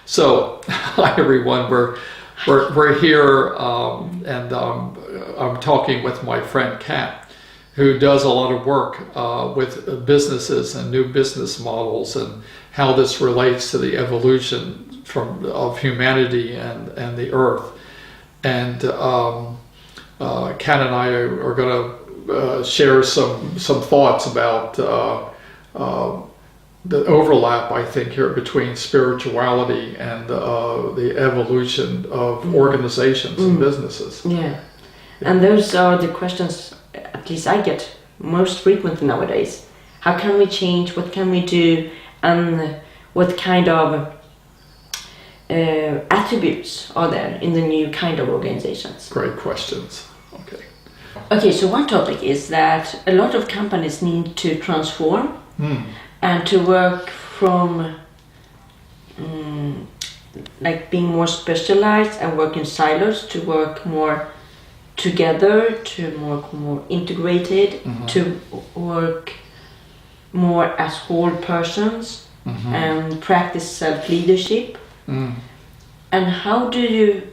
So, hi everyone. We're here, and I'm talking with my friend Kat, who does a lot of work with businesses and new business models and how this relates to the evolution of humanity and the Earth. And Kat and I are going to share some thoughts about the overlap, I think, here between spirituality and the evolution of organizations and businesses. Yeah, and those are the questions, at least I get most frequently nowadays. How can we change? What can we do? And what kind of attributes are there in the new kind of organizations? Great questions. Okay. Okay, so one topic is that a lot of companies need to transform and to work from like being more specialized and work in silos to work more together, to work more integrated, to work more as whole persons and practice self-leadership. And how do you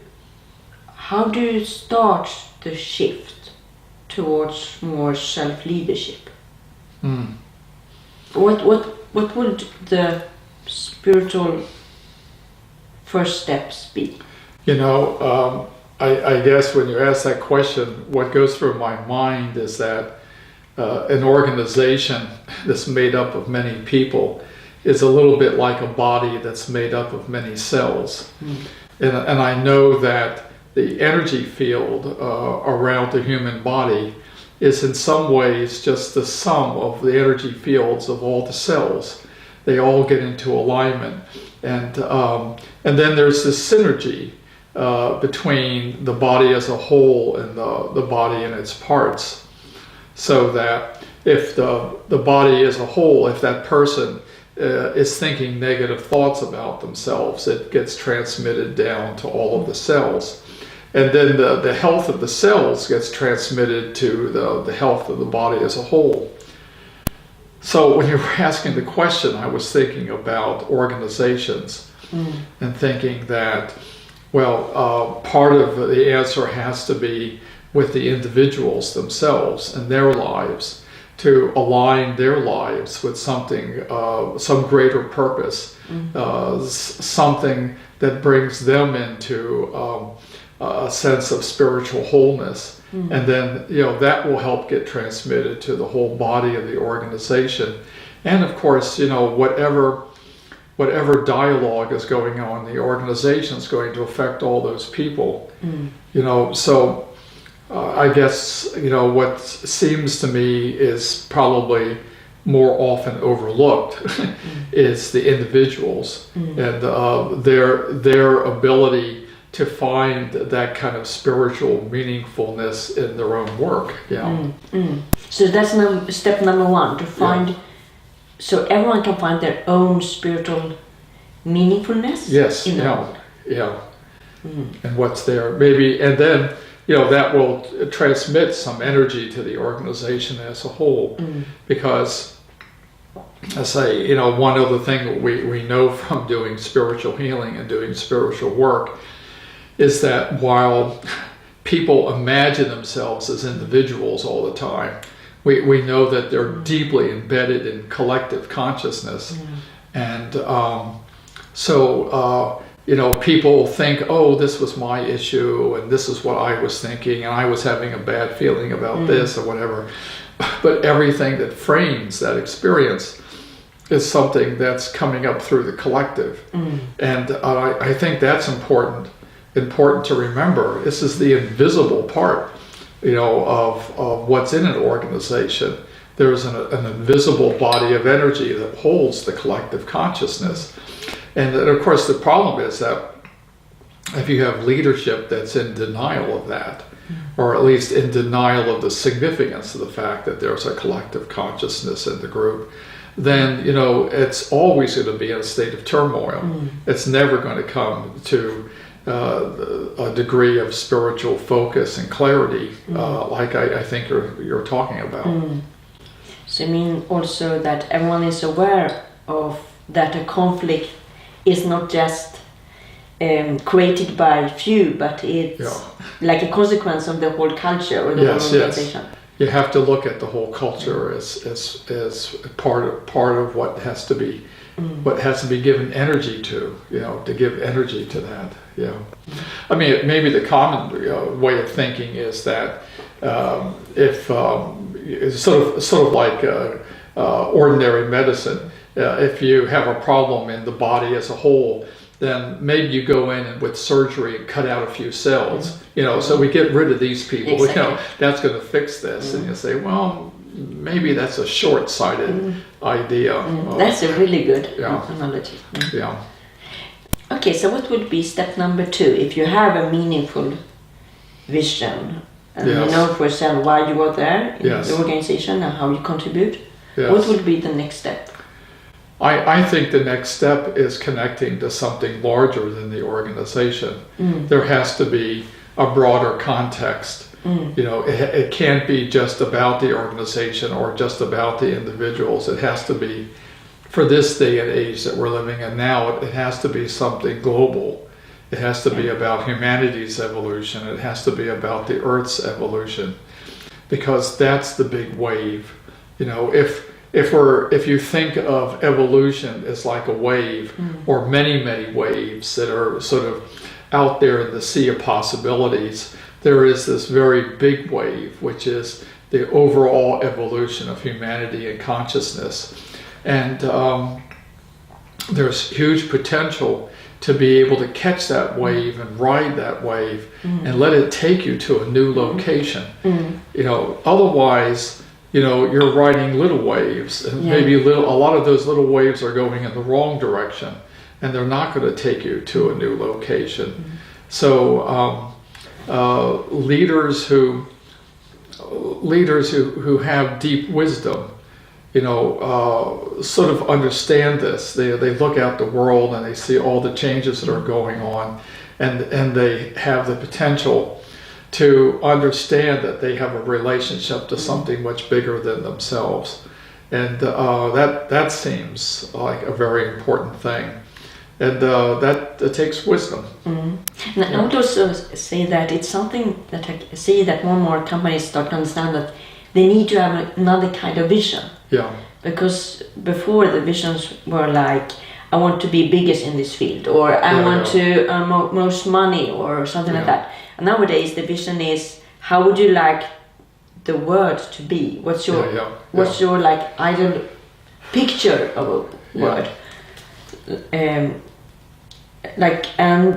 start the shift towards more self-leadership? What would the spiritual first steps be? You know, I guess when you ask that question, what goes through my mind is that an organization that's made up of many people is a little bit like a body that's made up of many cells. And I know that the energy field around the human body is in some ways just the sum of the energy fields of all the cells. They all get into alignment. And then there's this synergy between the body as a whole and the body and its parts. So that if the body as a whole, if that person is thinking negative thoughts about themselves, it gets transmitted down to all of the cells. And then the health of the cells gets transmitted to the health of the body as a whole. So when you were asking the question, I was thinking about organizations and thinking that, well, part of the answer has to be with the individuals themselves and their lives, to align their lives with something, some greater purpose, something that brings them into a sense of spiritual wholeness. And then, you know, that will help get transmitted to the whole body of the organization. And of course, you know, whatever dialogue is going on in the organization is going to affect all those people. You know, so I guess, you know, what seems to me is probably more often overlooked is the individuals and their ability to find that kind of spiritual meaningfulness in their own work. So that's step number one, to find, so everyone can find their own spiritual meaningfulness. Yes, in the world. And what's there, maybe, and then, you know, that will transmit some energy to the organization as a whole. Because, I say, you know, one other thing we know from doing spiritual healing and doing spiritual work is that while people imagine themselves as individuals all the time, we know that they're deeply embedded in collective consciousness. And so, you know, people think, oh, this was my issue and this is what I was thinking and I was having a bad feeling about this or whatever. But everything that frames that experience is something that's coming up through the collective. And I think that's important to remember. This is the invisible part, you know, of what's in an organization. There's an invisible body of energy that holds the collective consciousness. And then, of course, the problem is that if you have leadership that's in denial of that, or at least in denial of the significance of the fact that there's a collective consciousness in the group, then, you know, it's always going to be in a state of turmoil. It's never going to come to a degree of spiritual focus and clarity, like I think you're talking about. So you mean also that everyone is aware of that a conflict is not just created by few, but it's like a consequence of the whole culture or the whole organization. Yes. You have to look at the whole culture as part of what has to be given energy to, to give energy to that. Yeah. I mean, maybe the common way of thinking is that if it's sort of like ordinary medicine, if you have a problem in the body as a whole, then maybe you go in and with surgery and cut out a few cells, so we get rid of these people, Exactly. that's going to fix this. And you say, well, maybe that's a short-sighted idea. That's a really good analogy. Yeah. Okay, so what would be step number 2? If you have a meaningful vision and you know for yourself why you are there in the organization and how you contribute, what would be the next step? I think the next step is connecting to something larger than the organization. There has to be a broader context. It can't be just about the organization or just about the individuals. It has to be, for this day and age that we're living in now, it has to be something global. It has to be about humanity's evolution. It has to be about the Earth's evolution, because that's the big wave. If you think of evolution as like a wave, or many waves that are sort of out there in the sea of possibilities, there is this very big wave, which is the overall evolution of humanity and consciousness. And there's huge potential to be able to catch that wave and ride that wave and let it take you to a new location. Otherwise, you're riding little waves, and maybe a lot of those little waves are going in the wrong direction, and they're not going to take you to a new location. So leaders who have deep wisdom, sort of understand this. They look out the world and they see all the changes that are going on, and they have the potential to understand that they have a relationship to something much bigger than themselves. And that seems like a very important thing. And that takes wisdom. And I would also say that it's something that I see that more and more companies start to understand, that they need to have another kind of vision. Yeah. Because before, the visions were like, I want to be biggest in this field, or I want to earn most money, or something like that. And nowadays the vision is, how would you like the world to be? What's your your like ideal picture of a word? And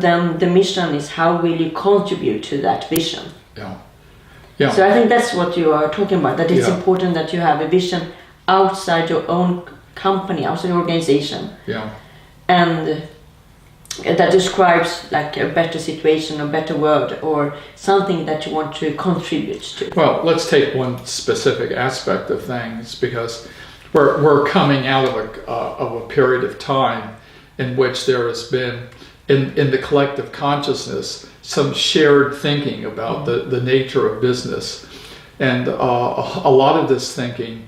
then the mission is, how will you contribute to that vision? Yeah. So I think that's what you are talking about, that it's important that you have a vision outside your own company, outside your organization. And that describes like a better situation, a better world, or something that you want to contribute to. Well, let's take one specific aspect of things, because we're coming out of a period of time in which there has been, in the collective consciousness, some shared thinking about the nature of business. And a lot of this thinking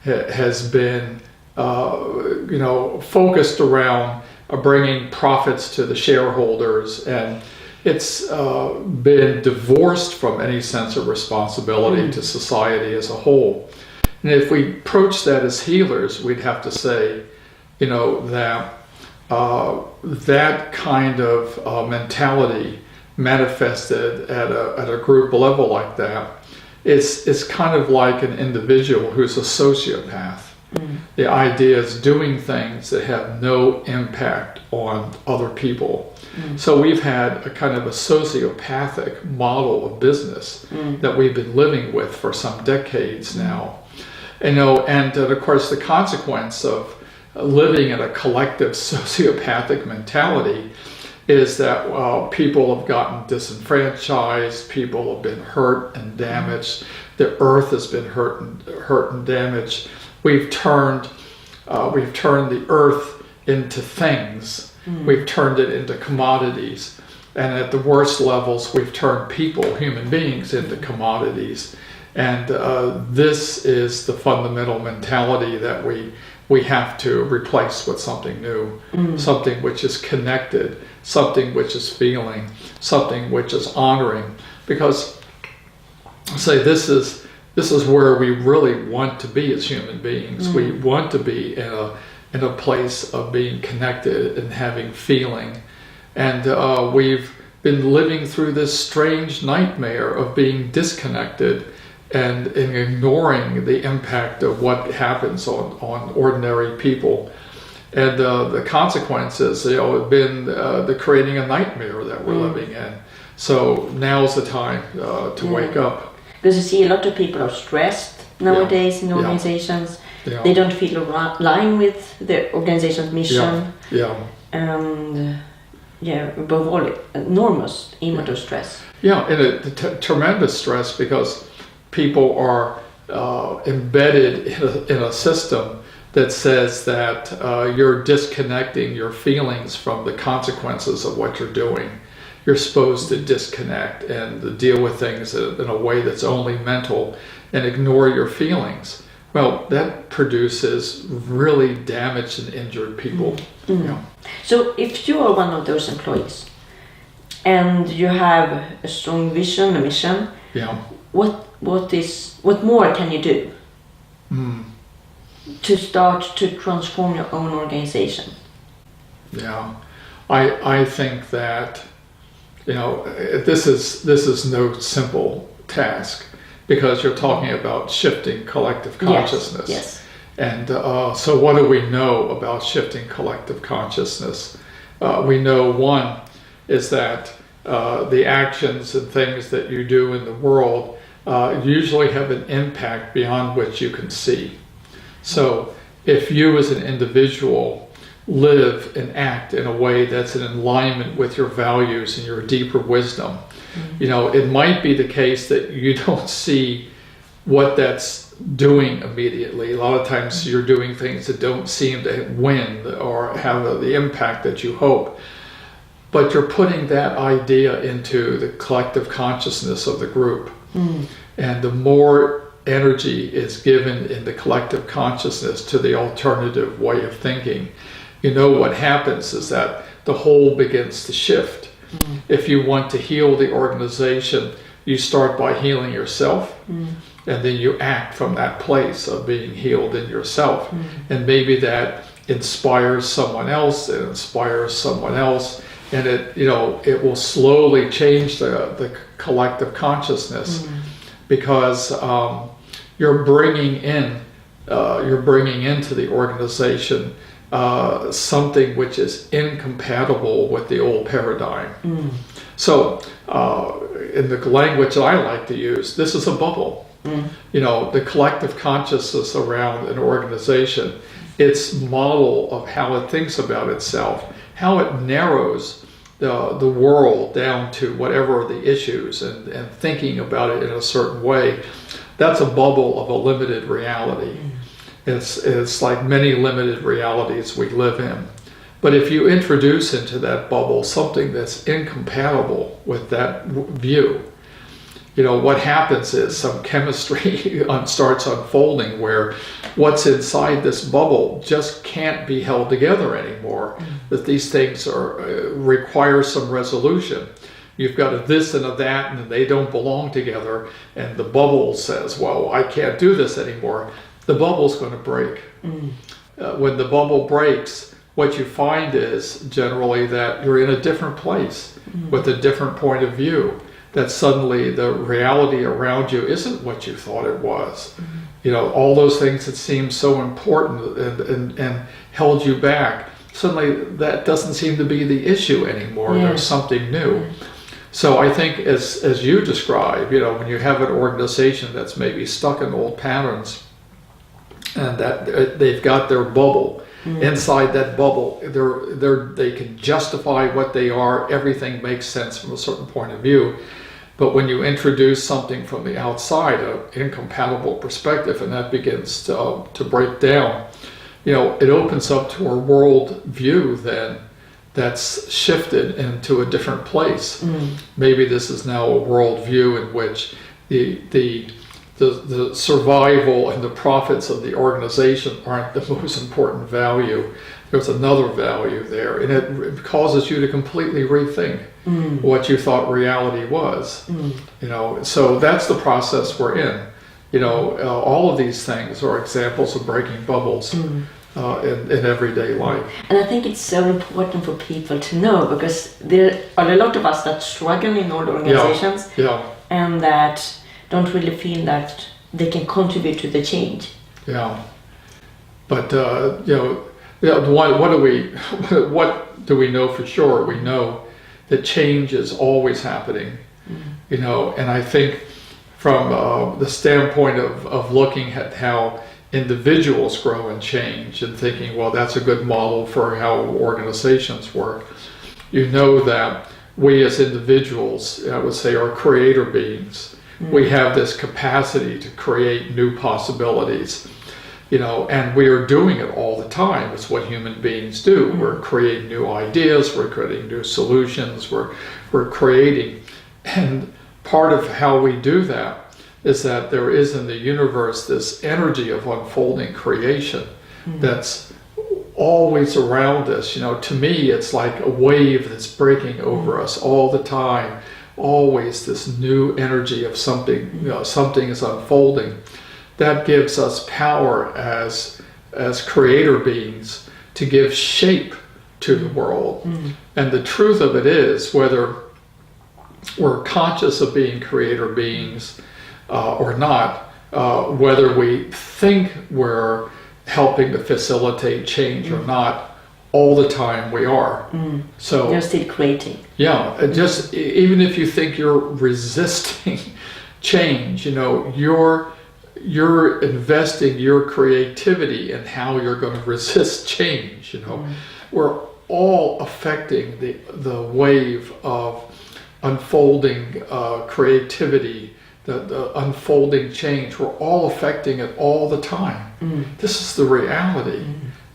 has been focused around bringing profits to the shareholders, and it's been divorced from any sense of responsibility to society as a whole. And if we approach that as healers, we'd have to say, that that kind of mentality manifested at a group level like that is kind of like an individual who's a sociopath. The idea is doing things that have no impact on other people. So we've had a kind of a sociopathic model of business that we've been living with for some decades now. And of course the consequence of living in a collective sociopathic mentality is that people have gotten disenfranchised, people have been hurt and damaged, the earth has been hurt and damaged. We've turned the earth into things. We've turned it into commodities. And at the worst levels, we've turned people, human beings, into commodities. And this is the fundamental mentality that we have to replace with something new, something which is connected, something which is feeling, something which is honoring. Because, say, this is where we really want to be as human beings. We want to be in a place of being connected and having feeling. And we've been living through this strange nightmare of being disconnected and ignoring the impact of what happens on ordinary people. And the consequences, have been the creating a nightmare that we're living in. So now's the time to wake up. Because you see a lot of people are stressed nowadays in organizations. Yeah. They don't feel aligned with the organization's mission. And above all, enormous amount of stress. Yeah, and a tremendous stress, because people are embedded in a system that says that you're disconnecting your feelings from the consequences of what you're doing. You're supposed to disconnect and to deal with things in a way that's only mental and ignore your feelings. Well, that produces really damaged and injured people. Yeah. So if you are one of those employees and you have a strong vision, a mission, what more can you do to start to transform your own organization? Yeah, I think that this is no simple task, because you're talking about shifting collective consciousness. Yes. And so what do we know about shifting collective consciousness? We know, one, is that the actions and things that you do in the world usually have an impact beyond which you can see. So if you as an individual live and act in a way that's in alignment with your values and your deeper wisdom, it might be the case that you don't see what that's doing immediately. A lot of times you're doing things that don't seem to win or have the impact that you hope, but you're putting that idea into the collective consciousness of the group. And the more energy is given in the collective consciousness to the alternative way of thinking, what happens is that the whole begins to shift. If you want to heal the organization, you start by healing yourself, and then you act from that place of being healed in yourself. And maybe that inspires someone else, and it will slowly change the collective consciousness, because you're bringing into the organization something which is incompatible with the old paradigm. So in the language that I like to use, this is a bubble. The collective consciousness around an organization, its model of how it thinks about itself, how it narrows the world down to whatever are the issues, and thinking about it in a certain way, that's a bubble of a limited reality. It's like many limited realities we live in. But if you introduce into that bubble something that's incompatible with that view, what happens is some chemistry starts unfolding where what's inside this bubble just can't be held together anymore. That these things require some resolution. You've got a this and a that, and they don't belong together. And the bubble says, well, I can't do this anymore. The bubble's going to break. When the bubble breaks, what you find is generally that you're in a different place with a different point of view, that suddenly the reality around you isn't what you thought it was. All those things that seemed so important and held you back, suddenly that doesn't seem to be the issue anymore. There's something new. So I think as you describe, when you have an organization that's maybe stuck in old patterns, and that they've got their bubble. Inside that bubble, they can justify what they are. Everything makes sense from a certain point of view. But when you introduce something from the outside, an incompatible perspective, and that begins to break down, it opens up to a world view then that's shifted into a different place. Maybe this is now a world view in which the the survival and the profits of the organization aren't the most important value. There's another value there, and it causes you to completely rethink what you thought reality was. You know, so that's the process we're in. You know, all of these things are examples of breaking bubbles in everyday life. And I think it's so important for people to know, because there are a lot of us that struggle in all organizations and that don't really feel that they can contribute to the change. Yeah, but you know, what do we know for sure? We know that change is always happening. You know, and I think from the standpoint of looking at how individuals grow and change and thinking, well, that's a good model for how organizations work. You know that we as individuals, I would say, are creator beings. We have this capacity to create new possibilities, you know, and we are doing it all the time. It's what human beings do. We're creating new ideas, we're creating new solutions, we're creating. And part of how we do that is that there is in the universe this energy of unfolding creation that's always around us. You know, to me, it's like a wave that's breaking over us all the time. Always this new energy of something, you know, something is unfolding. That gives us power as creator beings to give shape to the world. And the truth of it is, whether we're conscious of being creator beings or not, whether we think we're helping to facilitate change or not, all the time we are. So you're still creating. Yeah, just even if you think you're resisting change, you know, you're investing your creativity in how you're going to resist change. You know, we're all affecting the wave of unfolding creativity, the unfolding change. We're all affecting it all the time. This is the reality,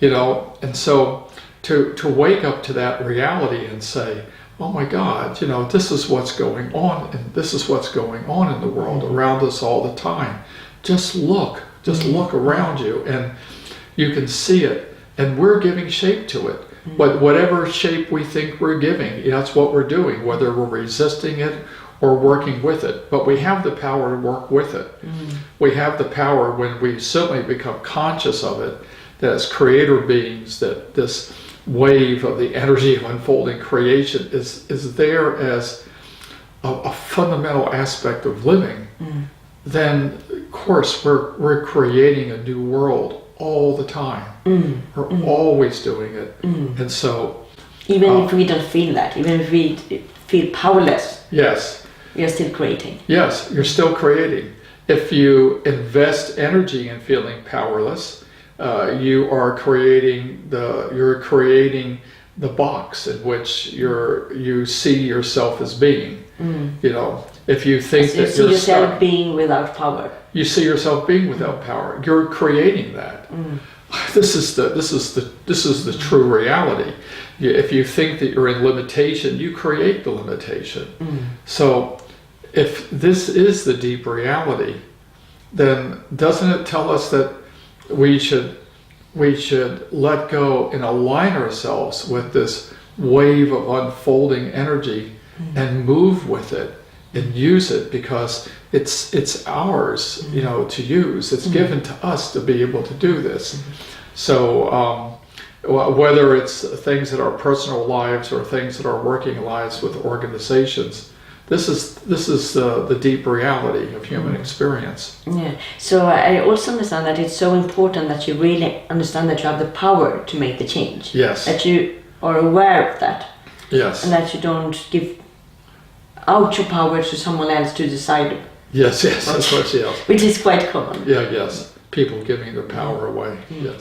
you know, and so to wake up to that reality and say, oh my God, you know, this is what's going on, and this is what's going on in the world around us all the time. Just look around you, and you can see it, and we're giving shape to it. But whatever shape we think we're giving, that's what we're doing, whether we're resisting it or working with it. But we have the power to work with it. We have the power, when we certainly become conscious of it, that as creator beings, that this wave of the energy of unfolding creation is there as a fundamental aspect of living. Then of course we're creating a new world all the time. We're always doing it. And so even if we don't feel that, even if we feel powerless, yes, we are still creating. Yes, you're still creating. If you invest energy in feeling powerless, you are creating the box in which you see yourself as being. You know, if you think so that you see you're yourself stuck, being without power. you see yourself being without power. You're creating that. This is the true reality. If you think that you're in limitation, you create the limitation. So if this is the deep reality, then doesn't it tell us that we should let go and align ourselves with this wave of unfolding energy and move with it and use it, because it's ours, you know, to use. It's given to us to be able to do this. So whether it's things in our personal lives or things in our working lives with organizations, this is the deep reality of human experience. Yeah. So I also understand that it's so important that you really understand that you have the power to make the change. Yes. That you are aware of that. Yes. And that you don't give out your power to someone else to decide. Yes, of course, yes. Which is quite common. Yeah, yes. People giving their power away. Yes.